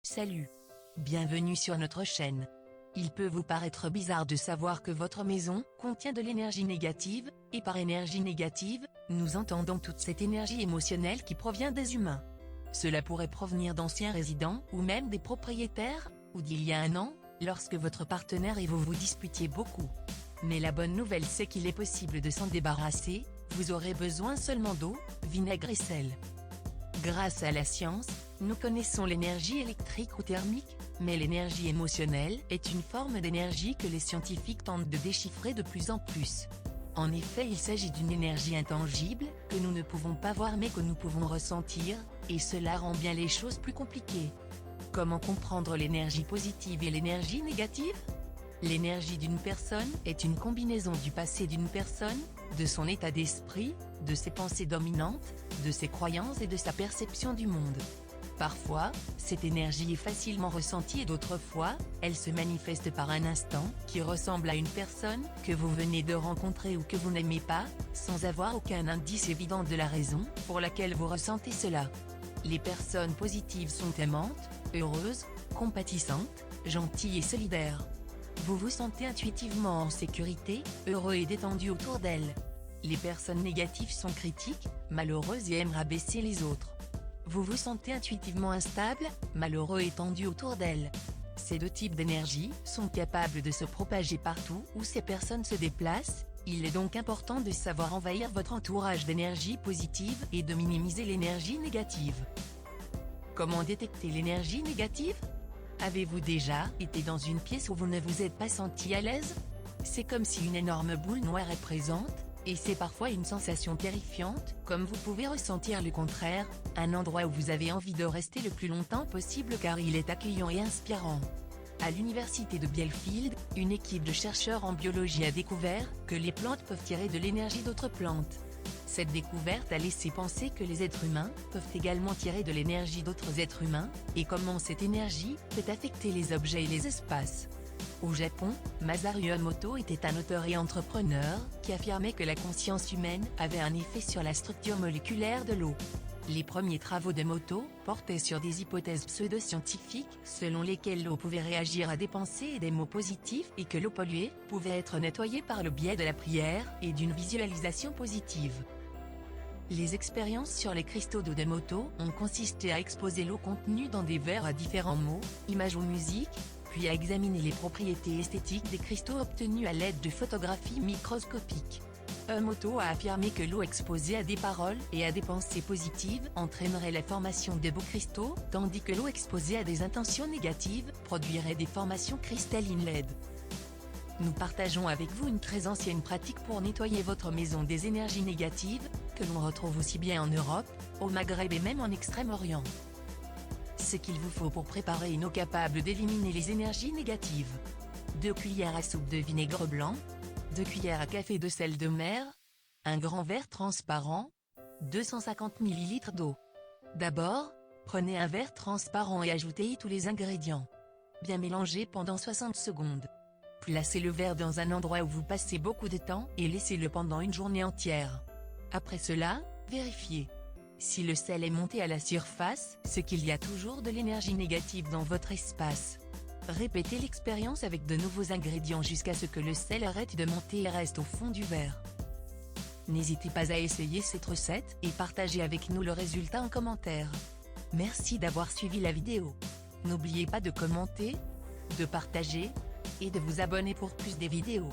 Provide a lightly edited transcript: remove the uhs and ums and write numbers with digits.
Salut. Bienvenue sur notre chaîne. Il peut vous paraître bizarre de savoir que votre maison contient de l'énergie négative, et par énergie négative, nous entendons toute cette énergie émotionnelle qui provient des humains. Cela pourrait provenir d'anciens résidents ou même des propriétaires, ou d'il y a un an, lorsque votre partenaire et vous vous disputiez beaucoup. Mais la bonne nouvelle c'est qu'il est possible de s'en débarrasser, vous aurez besoin seulement d'eau, vinaigre et sel. Grâce à la science, nous connaissons l'énergie électrique ou thermique, mais l'énergie émotionnelle est une forme d'énergie que les scientifiques tentent de déchiffrer de plus en plus. En effet, il s'agit d'une énergie intangible, que nous ne pouvons pas voir mais que nous pouvons ressentir, et cela rend bien les choses plus compliquées. Comment comprendre l'énergie positive et l'énergie négative ? L'énergie d'une personne est une combinaison du passé d'une personne, de son état d'esprit, de ses pensées dominantes, de ses croyances et de sa perception du monde. Parfois, cette énergie est facilement ressentie et d'autres fois, elle se manifeste par un instant, qui ressemble à une personne que vous venez de rencontrer ou que vous n'aimez pas, sans avoir aucun indice évident de la raison pour laquelle vous ressentez cela. Les personnes positives sont aimantes, heureuses, compatissantes, gentilles et solidaires. Vous vous sentez intuitivement en sécurité, heureux et détendu autour d'elles. Les personnes négatives sont critiques, malheureuses et aiment rabaisser les autres. Vous vous sentez intuitivement instable, malheureux et tendu autour d'elles. Ces deux types d'énergie sont capables de se propager partout où ces personnes se déplacent, il est donc important de savoir envahir votre entourage d'énergie positive et de minimiser l'énergie négative. Comment détecter l'énergie négative ? Avez-vous déjà été dans une pièce où vous ne vous êtes pas senti à l'aise ? C'est comme si une énorme boule noire est présente, et c'est parfois une sensation terrifiante, comme vous pouvez ressentir le contraire, un endroit où vous avez envie de rester le plus longtemps possible car il est accueillant et inspirant. À l'université de Bielefeld, une équipe de chercheurs en biologie a découvert que les plantes peuvent tirer de l'énergie d'autres plantes. Cette découverte a laissé penser que les êtres humains peuvent également tirer de l'énergie d'autres êtres humains, et comment cette énergie peut affecter les objets et les espaces. Au Japon, Masaru Emoto était un auteur et entrepreneur qui affirmait que la conscience humaine avait un effet sur la structure moléculaire de l'eau. Les premiers travaux d'Emoto portaient sur des hypothèses pseudo-scientifiques selon lesquelles l'eau pouvait réagir à des pensées et des mots positifs et que l'eau polluée pouvait être nettoyée par le biais de la prière et d'une visualisation positive. Les expériences sur les cristaux d'eau d'Emoto ont consisté à exposer l'eau contenue dans des verres à différents mots, images ou musiques, puis à examiner les propriétés esthétiques des cristaux obtenus à l'aide de photographies microscopiques. Emoto a affirmé que l'eau exposée à des paroles et à des pensées positives entraînerait la formation de beaux cristaux, tandis que l'eau exposée à des intentions négatives produirait des formations cristallines laides. Nous partageons avec vous une très ancienne pratique pour nettoyer votre maison des énergies négatives, que l'on retrouve aussi bien en Europe, au Maghreb et même en Extrême-Orient. Ce qu'il vous faut pour préparer une eau capable d'éliminer les énergies négatives. 2 cuillères à soupe de vinaigre blanc, 2 cuillères à café de sel de mer, un grand verre transparent, 250 ml d'eau. D'abord, prenez un verre transparent et ajoutez-y tous les ingrédients. Bien mélanger pendant 60 secondes. Placez le verre dans un endroit où vous passez beaucoup de temps et laissez-le pendant une journée entière. Après cela, vérifiez. Si le sel est monté à la surface, c'est qu'il y a toujours de l'énergie négative dans votre espace. Répétez l'expérience avec de nouveaux ingrédients jusqu'à ce que le sel arrête de monter et reste au fond du verre. N'hésitez pas à essayer cette recette et partagez avec nous le résultat en commentaire. Merci d'avoir suivi la vidéo. N'oubliez pas de commenter, de partager, et de vous abonner pour plus de vidéos.